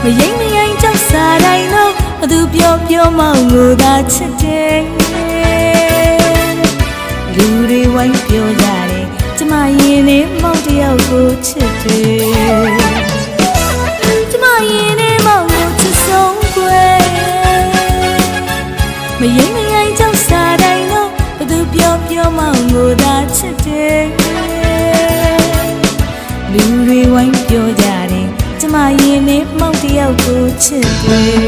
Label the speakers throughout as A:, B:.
A: မယိမ့်မယိမ့်ကြောက်စားတိုင်းတော့ဘသူပြောပြောမောင်ကိုသာချစ်တယ်လူတွေဝိုင်းပြောကြတယ်ကျမရင်နဲ့မောင်တယောက်ကိုချစ်တယ်ကျမရင်နဲ့မောင်ကိုချစ်ဆုံးကွယ်မယိမ့်မယိမ့်ကြောက်စားတိုင်းတော့ဘသူပြောပြောမောင်ကိုသာချစ်တယ်လူတွေဝိုင်းပြောကြတယ်ကျမရင်နဲ့မောင်တယောက်ကိုချစ်တယ်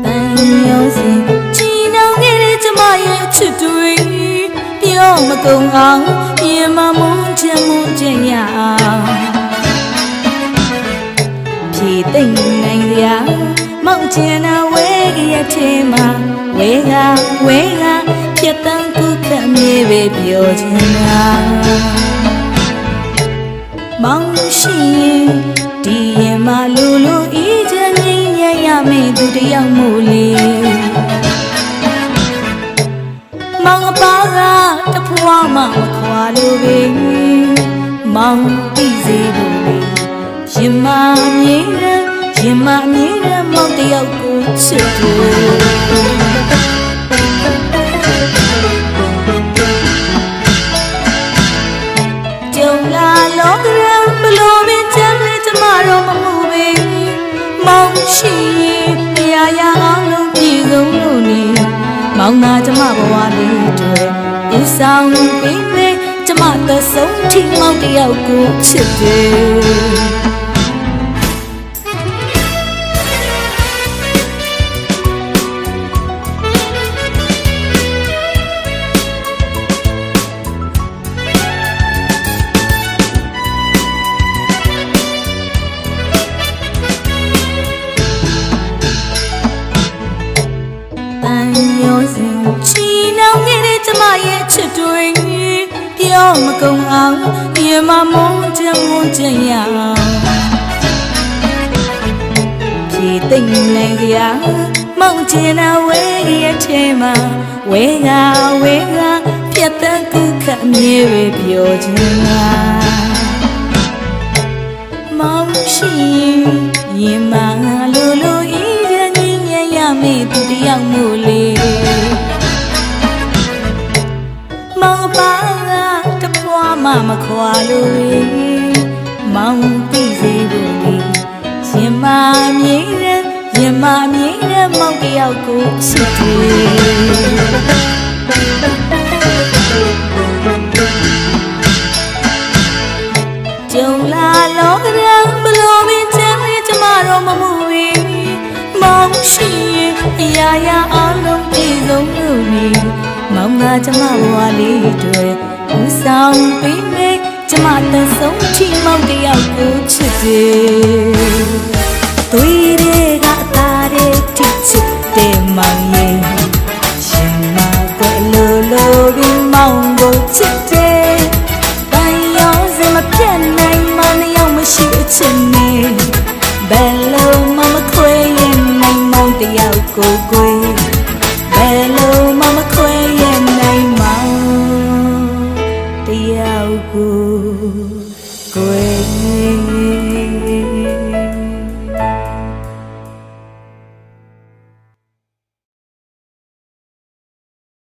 A: တန်ရောစင်ချီနှောင်ခဲ့တဲ့ကျမရဲ့ချစ်တွေပြောမကုန်အောင်ပြင်မမုန်းချင်ရဖြေသိမ့်နိုင်ရမောင်ချင်တာဝဲရဲ့ထဲမှာဝဲကပြတ်တန်းခုခက်မြေပဲပြောချင်တာမောင်ရှိရင်ဒီရင်မလူဤချင်ငြိမ်းရရမယ်သူတယောက်မို့လေမောင်အပါကတဖွာမှမခွာလို့ပဲမောင်ပြီးစေလို့လေရင်မမြေရမောင်တယောက်ကိုချစ်တယ်ကြုံလာလောကရန်ဘလို့ပင်ချမ်းလေးကျမတော့မမှုပဲမောင်ရှိရင်တရားအောင်လို့ပြည်စုံလို့နေမောင်သာကျမဘဝလေးတွေအဆောင်ပေးမယ်ကျမသက်ဆုံးထိမောင်တယောက်ကိုချစ်တယ်ချီနှောင်ခဲ့တဲ့ကျမရဲ့ချစ်တွေပြောမကုန်အောင်ရင်မမုန်းချင်ရဖြေသိမ့်နိုင်ကြမောင်ချင်တာဝဲရဲ့ထဲမှာဝဲကပြတ်တန်းခုခက်မြေပဲပြောချင်တာမောင်ရှိရင်မလူဤတဲ့ငြိမ်းရမယ်သူတယောက်မို့လေမောင်ပါတပွားမှမခွာလို့မောင်ပြီးစေလို့လေရင်မမြေရမောင်တယောက်ကိုချစ်တယ်ကြုံလာလောကရန်ဘလို့ပင်ချမ်းလေးကျမတော့မမှုဘူးမောင်ရှိရင်အရာအလုံးပြည်စုံလို့နေမောင်သာကျမဘဝလေးတွေဦးဆောင်ပေးမယ်ကျမသက်ဆုံးထိမောင်တယောက်ကိုချစ်တယ်သွေးတွေကသားတွေထိချစ်တယ်မောင်ရဲ့ရှင်မကွယ်လိုပြီးမောင်ကိုချစ်တယ်တန်ရောစမပြတ်နိုင်မောင်ယောက်မရှိအချစ်နဲ့ဘယ်လိုမှမခွဲရင်နိုင်မောင်တယောက်ကိုကိုယ်ဘယ်လိုမှမခွဲရင်နိုင်မောင်တယောက်ကိုကိုယ်